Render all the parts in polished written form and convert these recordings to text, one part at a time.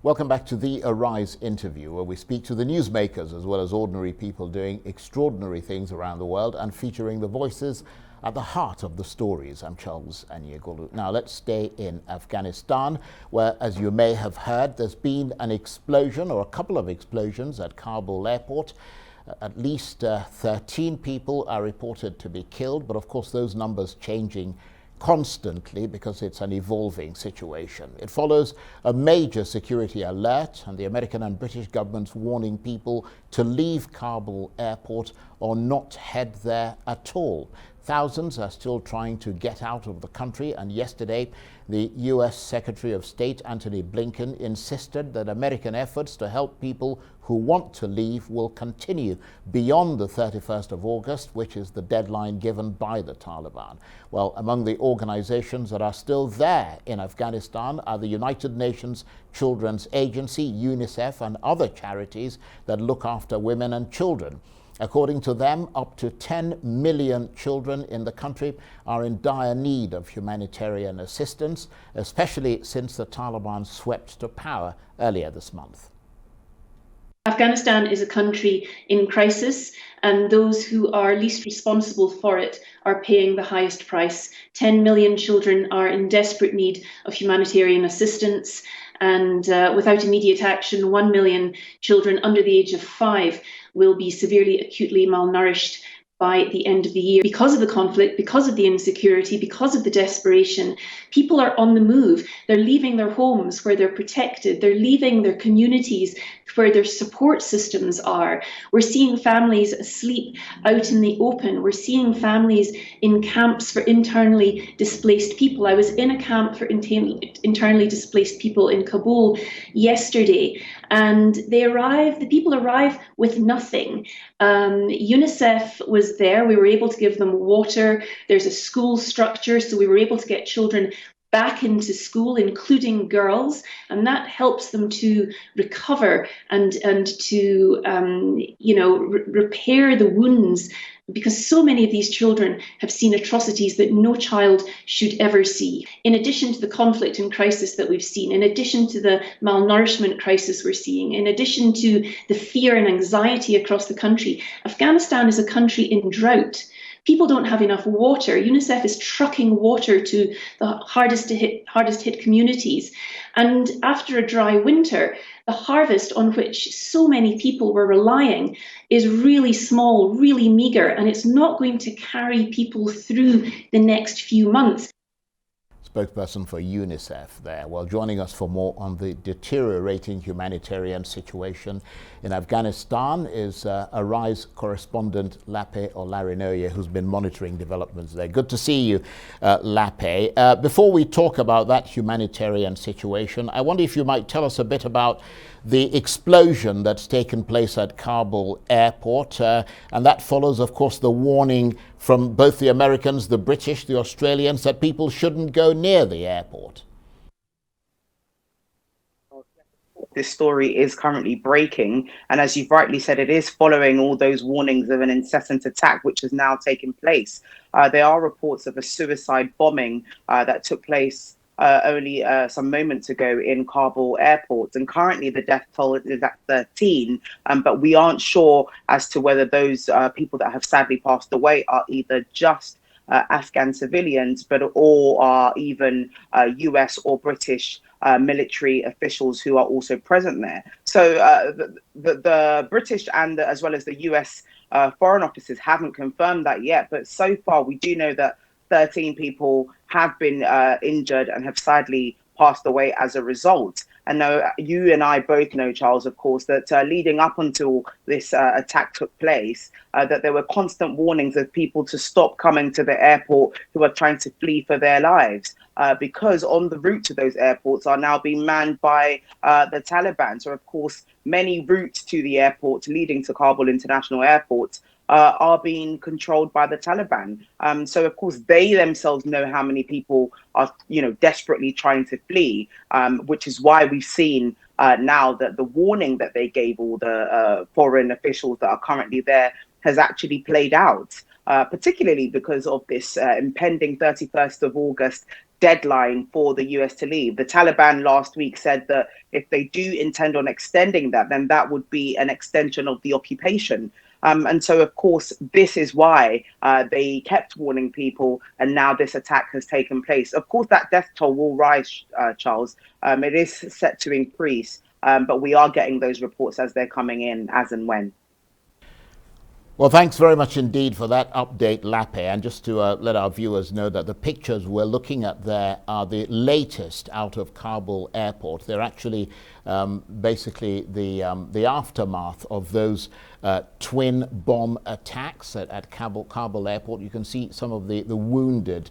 Welcome back to the Arise interview, where we speak to the newsmakers as well as ordinary people doing extraordinary things around the world and featuring the voices at the heart of the stories. I'm Charles Anyegolu. Now let's stay in Afghanistan, where, as you may have heard, there's been an explosion or a couple of explosions at Kabul airport. At least 13 people are reported to be killed, but of course those numbers changing constantly because it's an evolving situation. It follows a major security alert and the American and British governments warning people to leave Kabul airport or not head there at all. Thousands are still trying to get out of the country, and yesterday the US Secretary of State Antony Blinken insisted that American efforts to help people who want to leave will continue beyond the 31st of August, which is the deadline given by the Taliban. Well, among the organizations that are still there in Afghanistan are the United Nations Children's Agency, UNICEF, and other charities that look after women and children. According to them, up to 10 million children in the country are in dire need of humanitarian assistance, especially since the Taliban swept to power earlier this month. Afghanistan is a country in crisis, and those who are least responsible for it are paying the highest price. 10 million children are in desperate need of humanitarian assistance, and without immediate action, 1 million children under the age of 5 will be severely acutely malnourished by the end of the year. Because of the conflict, because of the insecurity, because of the desperation, people are on the move. They're leaving their homes where they're protected. They're leaving their communities where their support systems are. We're seeing families asleep out in the open. We're seeing families in camps for internally displaced people. I was in a camp for internally displaced people in Kabul yesterday, and the people arrive with nothing. UNICEF was there. We were able to give them water. There's a school structure, so we were able to get children back into school, including girls, and that helps them to recover and to repair the wounds, because so many of these children have seen atrocities that no child should ever see. In addition to the conflict and crisis that we've seen, in addition to the malnourishment crisis we're seeing, in addition to the fear and anxiety across the country, Afghanistan is a country in drought. People don't have enough water. UNICEF is trucking water to the hardest hit communities. And after a dry winter, the harvest on which so many people were relying is really small, really meager, and it's not going to carry people through the next few months. Spokesperson for UNICEF there. Well, joining us for more on the deteriorating humanitarian situation in Afghanistan is Arise correspondent Lape Olarinoye, who's been monitoring developments there. Good to see you, Lape. Before we talk about that humanitarian situation, I wonder if you might tell us a bit about the explosion that's taken place at Kabul airport, and that follows, of course, the warning from both the Americans, the British, the Australians, that people shouldn't go near the airport. This story is currently breaking, and as you've rightly said, it is following all those warnings of an incessant attack which has now taken place. There are reports of a suicide bombing that took place only some moments ago in Kabul airport, and currently the death toll is at 13, but we aren't sure as to whether those people that have sadly passed away are either just Afghan civilians, or are even US or British military officials who are also present there. So the British and as well as the US foreign offices haven't confirmed that yet, but so far we do know that 13 people have been injured and have sadly passed away as a result. And now you and I both know, Charles, of course, that leading up until this attack took place, that there were constant warnings of people to stop coming to the airport who are trying to flee for their lives, because on the route to those airports are now being manned by the Taliban. So, of course, many routes to the airport leading to Kabul International Airport are being controlled by the Taliban. So, of course, they themselves know how many people are, desperately trying to flee, which is why we've seen now that the warning that they gave all the foreign officials that are currently there has actually played out. Particularly because of this impending 31st of August deadline for the US to leave. The Taliban last week said that if they do intend on extending that, then that would be an extension of the occupation. And so, of course, this is why they kept warning people, and now this attack has taken place. Of course, that death toll will rise, Charles. It is set to increase, but we are getting those reports as they're coming in, as and when. Well, thanks very much indeed for that update, Lape. And just to let our viewers know that the pictures we're looking at there are the latest out of Kabul airport. They're actually basically the aftermath of those twin bomb attacks at Kabul airport. You can see some of the wounded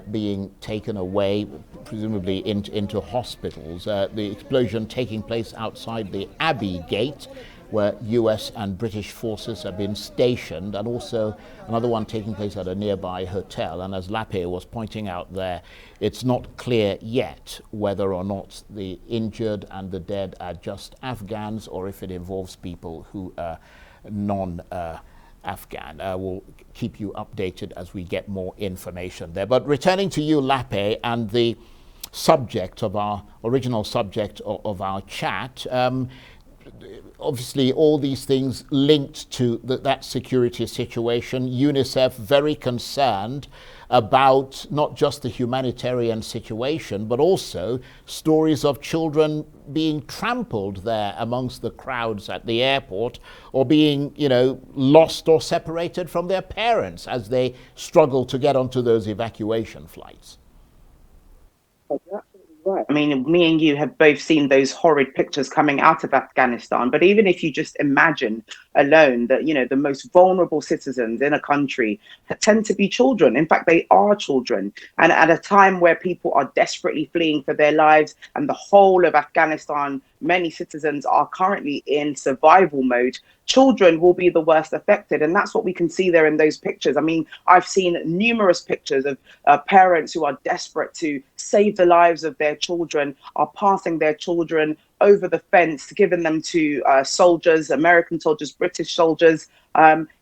being taken away, presumably into hospitals. The explosion taking place outside the Abbey Gate, where US and British forces have been stationed, and also another one taking place at a nearby hotel. And as Lape was pointing out there, it's not clear yet whether or not the injured and the dead are just Afghans or if it involves people who are non-Afghan. We'll keep you updated as we get more information there. But returning to you, Lape, and the subject of our original subject of our chat, obviously all these things linked to that security situation. UNICEF very concerned about not just the humanitarian situation, but also stories of children being trampled there amongst the crowds at the airport, or being, lost or separated from their parents as they struggle to get onto those evacuation flights. Right. I mean, me and you have both seen those horrid pictures coming out of Afghanistan. But even if you just imagine alone that, the most vulnerable citizens in a country tend to be children. In fact, they are children. And at a time where people are desperately fleeing for their lives, and the whole of Afghanistan, many citizens are currently in survival mode, children will be the worst affected. And that's what we can see there in those pictures. I mean, I've seen numerous pictures of parents who are desperate to save the lives of their children, are passing their children over the fence, giving them to soldiers, American soldiers, British soldiers,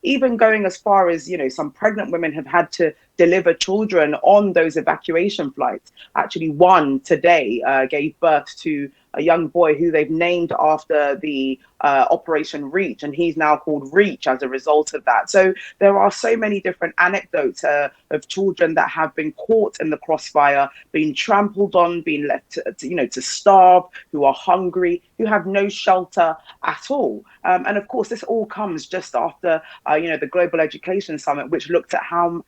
even going as far as, some pregnant women have had to deliver children on those evacuation flights. Actually, one today gave birth to a young boy who they've named after the Operation Reach, and he's now called Reach as a result of that. So there are so many different anecdotes of children that have been caught in the crossfire, being trampled on, being left to starve, who are hungry, who have no shelter at all. And of course, this all comes just after the Global Education Summit, which looked at how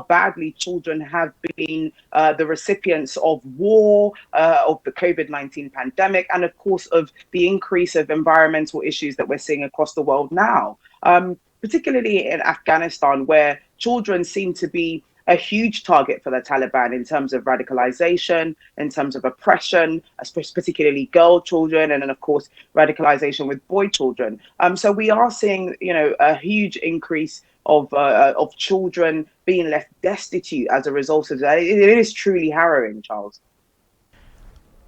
badly children have been the recipients of war, of the COVID-19 pandemic, and of course of the increase of environmental issues that we're seeing across the world now, particularly in Afghanistan, where children seem to be a huge target for the Taliban in terms of radicalization, in terms of oppression, particularly girl children, and then of course radicalization with boy children. So we are seeing, a huge increase of children being left destitute as a result of that. It is truly harrowing, Charles.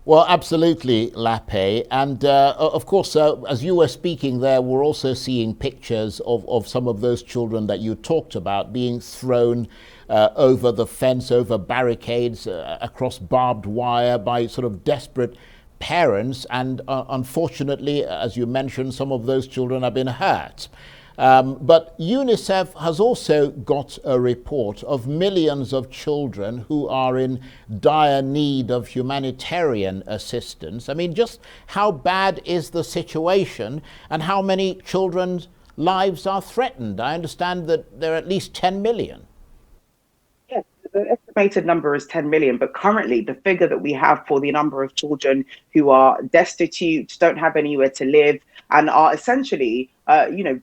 Well, absolutely, Lape. And of course, as you were speaking there, we're also seeing pictures of some of those children that you talked about being thrown over the fence, over barricades, across barbed wire by sort of desperate parents. And unfortunately, as you mentioned, some of those children have been hurt. But UNICEF has also got a report of millions of children who are in dire need of humanitarian assistance. I mean, just how bad is the situation, and how many children's lives are threatened? I understand that there are at least 10 million. Yes, the estimated number is 10 million, but currently the figure that we have for the number of children who are destitute, don't have anywhere to live, and are essentially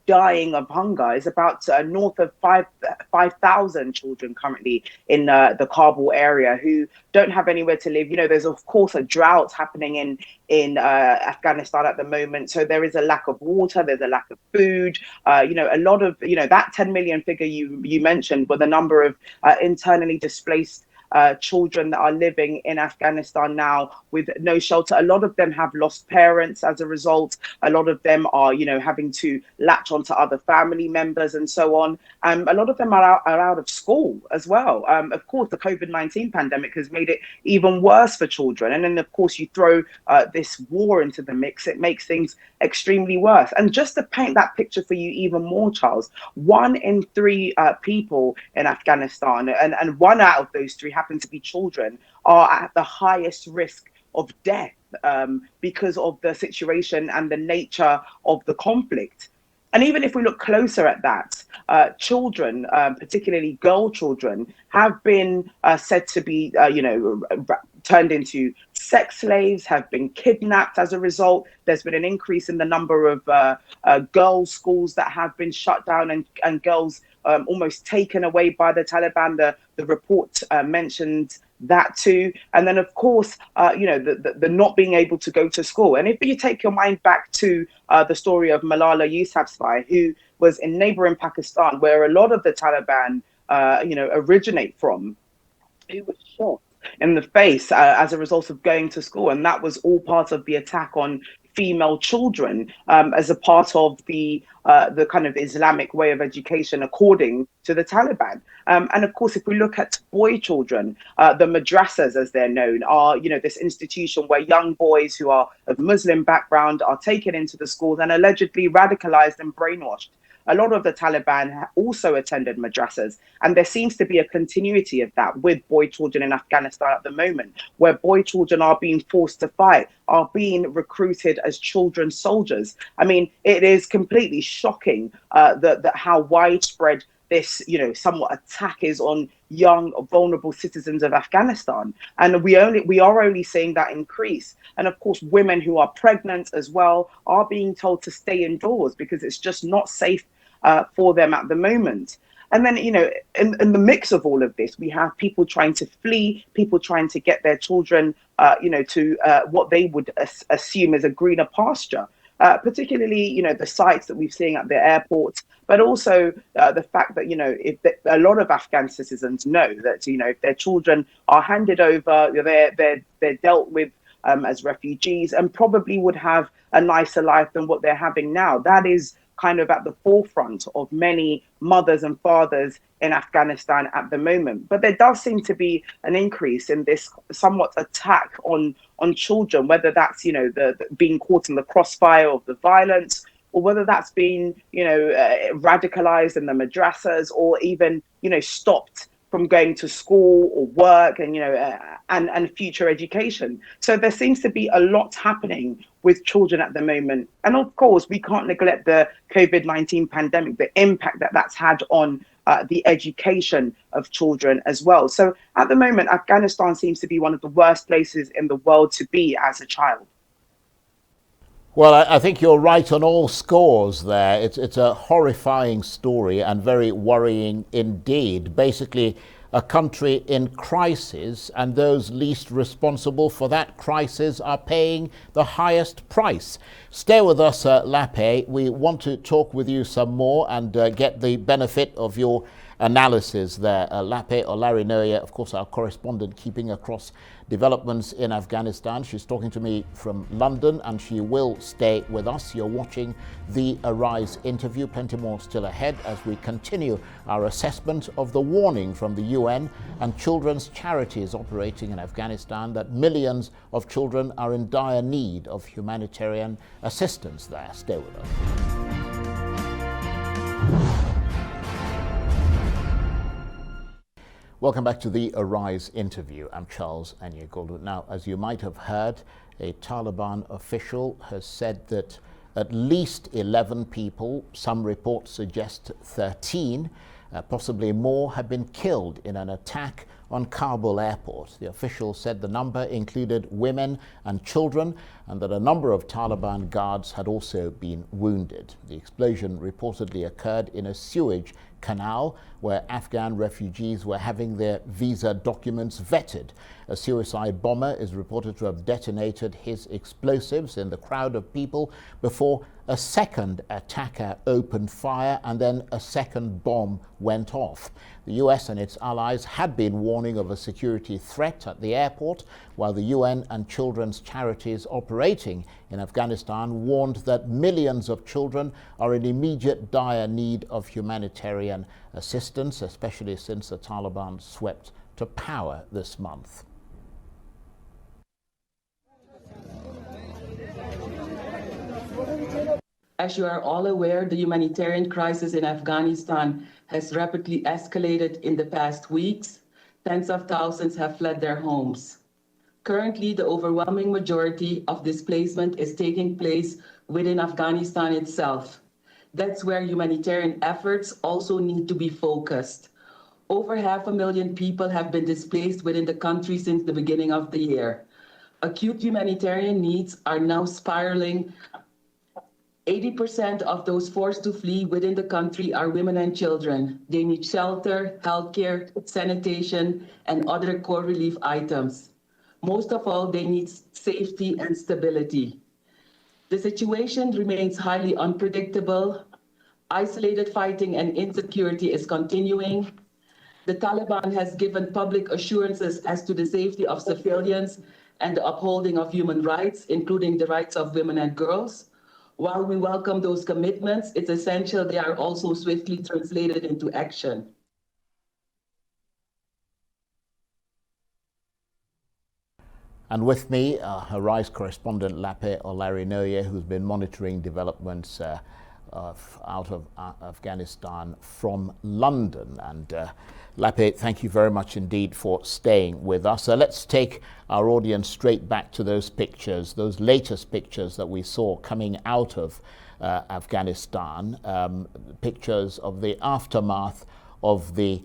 dying of hunger is about north of 5,000 children currently in the Kabul area who don't have anywhere to live. There's of course a drought happening in Afghanistan at the moment, so there is a lack of water, there's a lack of food. A lot of that 10 million figure you mentioned were the number of internally displaced children that are living in Afghanistan now with no shelter. A lot of them have lost parents as a result. A lot of them are, having to latch onto other family members and so on. A lot of them are out of school as well. Of course, the COVID-19 pandemic has made it even worse for children. And then, of course, you throw this war into the mix. It makes things extremely worse. And just to paint that picture for you even more, Charles, 1 in 3 people in Afghanistan, and 1 out of those 3 happen to be children, are at the highest risk of death because of the situation and the nature of the conflict. And even if we look closer at that, children, particularly girl children, have been said to be, turned into sex slaves, have been kidnapped as a result. There's been an increase in the number of girls' schools that have been shut down and girls almost taken away by the Taliban. The report mentioned that too. And then, of course, the not being able to go to school. And if you take your mind back to the story of Malala Yousafzai, who was in neighboring Pakistan, where a lot of the Taliban, originate from, who was shot in the face as a result of going to school. And that was all part of the attack on female children as a part of the kind of Islamic way of education, according to the Taliban. And of course, if we look at boy children, the madrasas, as they're known, are this institution where young boys who are of Muslim background are taken into the schools and allegedly radicalized and brainwashed. A lot of the Taliban also attended madrasas, and there seems to be a continuity of that with boy children in Afghanistan at the moment, where boy children are being forced to fight, are being recruited as children soldiers. I mean, it is completely shocking that how widespread this, somewhat attack is on young, vulnerable citizens of Afghanistan. And we are only seeing that increase. And of course, women who are pregnant as well are being told to stay indoors because it's just not safe for them at the moment. And then, in the mix of all of this, we have people trying to flee, people trying to get their children, to what they would assume is a greener pasture. Particularly, the sites that we've seen at the airports, but also the fact that, a lot of Afghan citizens know that, if their children are handed over, they're dealt with as refugees and probably would have a nicer life than what they're having now. That is kind of at the forefront of many mothers and fathers in Afghanistan at the moment. But there does seem to be an increase in this somewhat attack on children, whether that's, the being caught in the crossfire of the violence, or whether that's being, radicalized in the madrasas, or even, stopped from going to school or work and, and future education. So there seems to be a lot happening with children at the moment. And of course, we can't neglect the COVID-19 pandemic, the impact that that's had on the education of children as well. So at the moment, Afghanistan seems to be one of the worst places in the world to be as a child. Well, I think you're right on all scores there. It's a horrifying story and very worrying indeed. Basically, a country in crisis, and those least responsible for that crisis are paying the highest price. Stay with us, Lape. We want to talk with you some more and get the benefit of your analysis there. Lape Olarinoye, of course, our correspondent keeping across developments in Afghanistan. She's talking to me from London and she will stay with us. You're watching the Arise interview. Plenty more still ahead as we continue our assessment of the warning from the UN and children's charities operating in Afghanistan that millions of children are in dire need of humanitarian assistance there. Stay with us. Welcome back to the Arise interview. I'm Charles Anyegolu. Now, as you might have heard, a Taliban official has said that at least 11 people, some reports suggest 13, possibly more, have been killed in an attack on Kabul airport. The official said the number included women and children and that a number of Taliban guards had also been wounded. The explosion reportedly occurred in a sewage canal where Afghan refugees were having their visa documents vetted. A suicide bomber is reported to have detonated his explosives in the crowd of people before a second attacker opened fire and then a second bomb went off. The US and its allies had been warning of a security threat at the airport, while the UN and children's charities operating in Afghanistan warned that millions of children are in immediate dire need of humanitarian assistance, especially since the Taliban swept to power this month. As you are all aware, the humanitarian crisis in Afghanistan has rapidly escalated in the past weeks. Tens of thousands have fled their homes. Currently, the overwhelming majority of displacement is taking place within Afghanistan itself. That's where humanitarian efforts also need to be focused. Over 500,000 people have been displaced within the country since the beginning of the year. Acute humanitarian needs are now spiraling. 80% of those forced to flee within the country are women and children. They need shelter, healthcare, sanitation, and other core relief items. Most of all, they need safety and stability. The situation remains highly unpredictable. Isolated fighting and insecurity is continuing. The Taliban has given public assurances as to the safety of civilians and the upholding of human rights, including the rights of women and girls. While we welcome those commitments, it's essential they are also swiftly translated into action. And with me, Arise correspondent Lape Olarinoye, who's been monitoring developments out of Afghanistan from London. And Lape, thank you very much indeed for staying with us. Let's take our audience straight back to those pictures, those latest pictures that we saw coming out of Afghanistan, pictures of the aftermath of the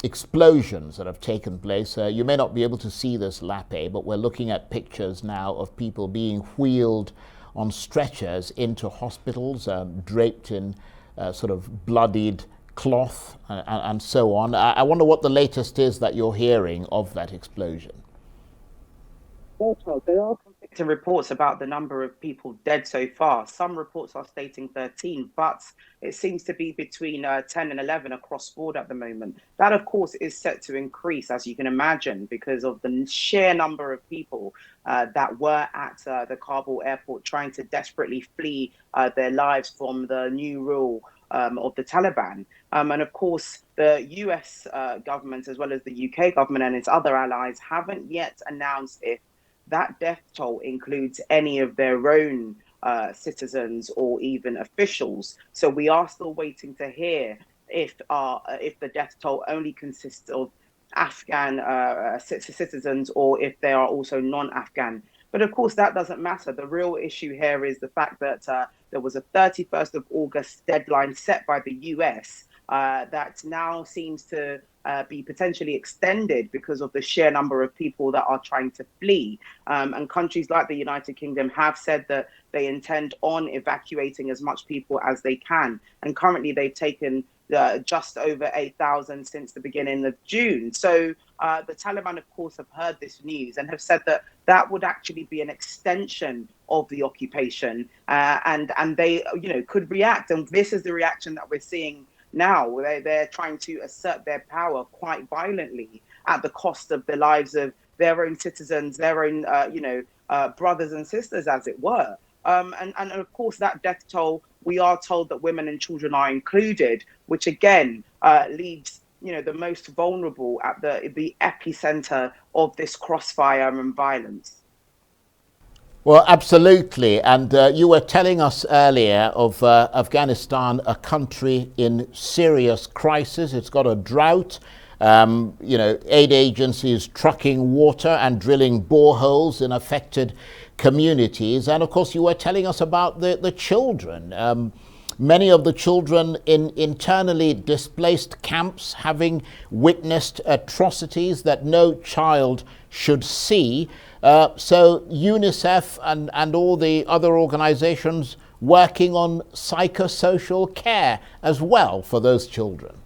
explosions that have taken place. You may not be able to see this, Lape, but we're looking at pictures now of people being wheeled on stretchers into hospitals, draped in sort of bloodied cloth and so on. I wonder what the latest is that you're hearing of that explosion. Well, Charles, there are conflicting reports about the number of people dead so far. Some reports are stating 13, but it seems to be between 10 and 11 across board at the moment. That, of course, is set to increase, as you can imagine, because of the sheer number of people that were at the Kabul airport trying to desperately flee their lives from the new rule of the Taliban. And of course, the US government, as well as the UK government and its other allies, haven't yet announced if that death toll includes any of their own citizens or even officials. So we are still waiting to hear if the death toll only consists of Afghan citizens or if they are also non-Afghan. But of course, that doesn't matter. The real issue here is the fact that there was a 31st of August deadline set by the US that now seems to be potentially extended because of the sheer number of people that are trying to flee. And countries like the United Kingdom have said that they intend on evacuating as much people as they can. And currently they've taken just over 8,000 since the beginning of June. So the Taliban, of course, have heard this news and have said that that would actually be an extension of the occupation, and they, could react. And this is the reaction that we're seeing now. They're trying to assert their power quite violently at the cost of the lives of their own citizens, their own, brothers and sisters, as it were. And of course, that death toll, we are told that women and children are included, which again leaves the most vulnerable at the epicenter of this crossfire and violence. Well, absolutely. And you were telling us earlier of Afghanistan, a country in serious crisis. It's got a drought. Aid agencies trucking water and drilling boreholes in affected communities. And of course, you were telling us about the children. Many of the children in internally displaced camps having witnessed atrocities that no child should see. So UNICEF and all the other organizations working on psychosocial care as well for those children.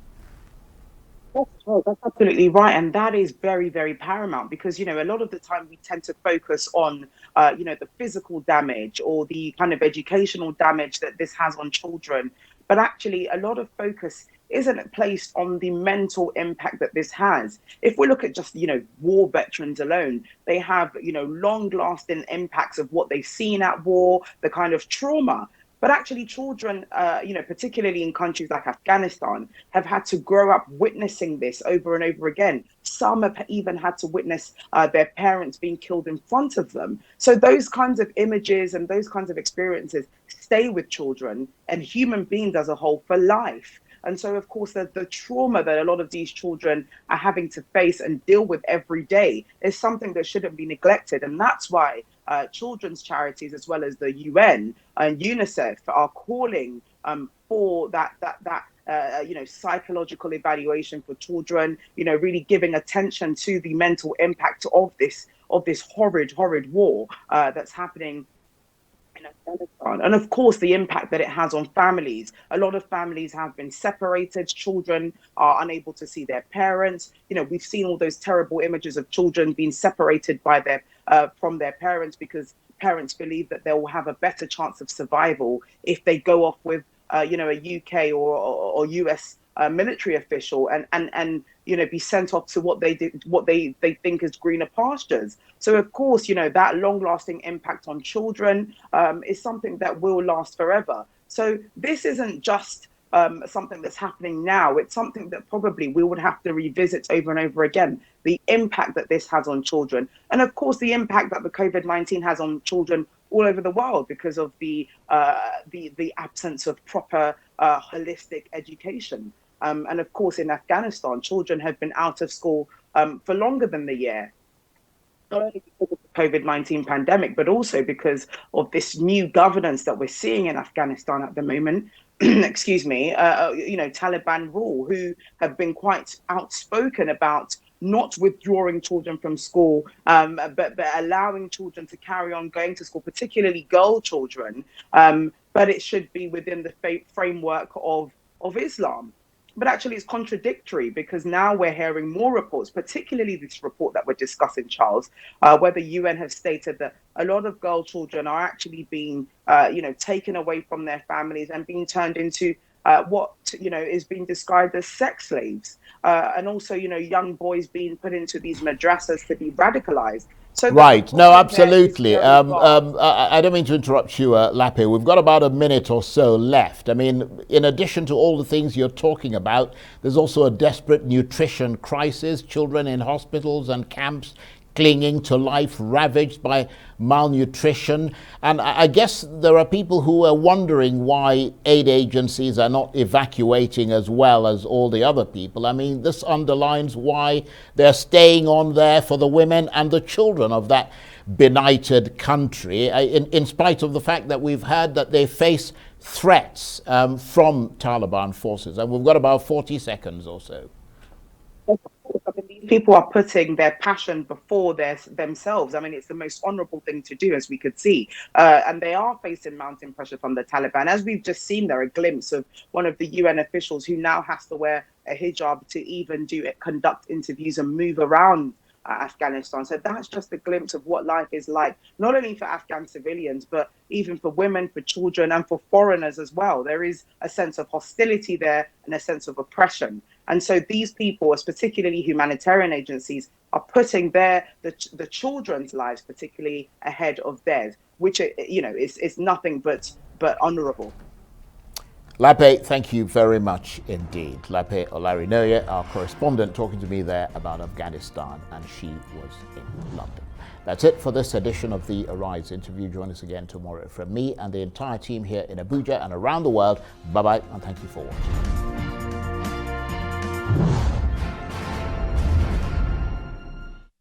Yes, well, that's absolutely right, and that is very, very paramount because a lot of the time we tend to focus on the physical damage or the kind of educational damage that this has on children, but actually a lot of focus isn't placed on the mental impact that this has. If we look at just war veterans alone, they have long-lasting impacts of what they've seen at war, the kind of trauma. But actually, children, particularly in countries like Afghanistan, have had to grow up witnessing this over and over again. Some have even had to witness their parents being killed in front of them. So those kinds of images and those kinds of experiences stay with children and human beings as a whole for life. And so, of course, the trauma that a lot of these children are having to face and deal with every day is something that shouldn't be neglected. And that's why children's charities, as well as the UN and UNICEF, are calling for that psychological evaluation for children. Really giving attention to the mental impact of this horrid war that's happening in Afghanistan. And of course, the impact that it has on families. A lot of families have been separated. Children are unable to see their parents. We've seen all those terrible images of children being separated by from their parents because parents believe that they will have a better chance of survival if they go off with a UK or US military official and be sent off to what they think is greener pastures. So of course, that long-lasting impact on children is something that will last forever. So this isn't just something that's happening now. It's something that probably we would have to revisit over and over again. The impact that this has on children, and of course the impact that the COVID-19 has on children all over the world because of the absence of proper holistic education. And of course, in Afghanistan, children have been out of school for longer than the year, not only because of the COVID-19 pandemic, but also because of this new governance that we're seeing in Afghanistan at the moment. Excuse me, Taliban rule, who have been quite outspoken about not withdrawing children from school, but allowing children to carry on going to school, particularly girl children. But it should be within the framework of Islam. But actually, it's contradictory because now we're hearing more reports, particularly this report that we're discussing, Charles, where the UN have stated that a lot of girl children are actually being, taken away from their families and being turned into what is being described as sex slaves, and also young boys being put into these madrasas to be radicalized. So right. No, absolutely. I don't mean to interrupt you, Lape. We've got about a minute or so left. I mean, in addition to all the things you're talking about, there's also a desperate nutrition crisis, children in hospitals and camps clinging to life, ravaged by malnutrition. And I guess there are people who are wondering why aid agencies are not evacuating as well as all the other people. I mean, this underlines why they're staying on there for the women and the children of that benighted country, in spite of the fact that we've heard that they face threats from Taliban forces. And we've got about 40 seconds or so. I mean, these people are putting their passion before themselves. I mean, it's the most honorable thing to do, as we could see. And they are facing mounting pressure from the Taliban. As we've just seen there, a glimpse of one of the UN officials who now has to wear a hijab to even conduct interviews and move around Afghanistan. So that's just a glimpse of what life is like, not only for Afghan civilians, but even for women, for children, and for foreigners as well. There is a sense of hostility there and a sense of oppression. And so these people, particularly humanitarian agencies, are putting the children's lives particularly ahead of theirs, which is nothing but honourable. Lape, thank you very much indeed. Lape Olarinoye, our correspondent, talking to me there about Afghanistan, and she was in London. That's it for this edition of the Arise interview. Join us again tomorrow. From me and the entire team here in Abuja and around the world, bye-bye, and thank you for watching.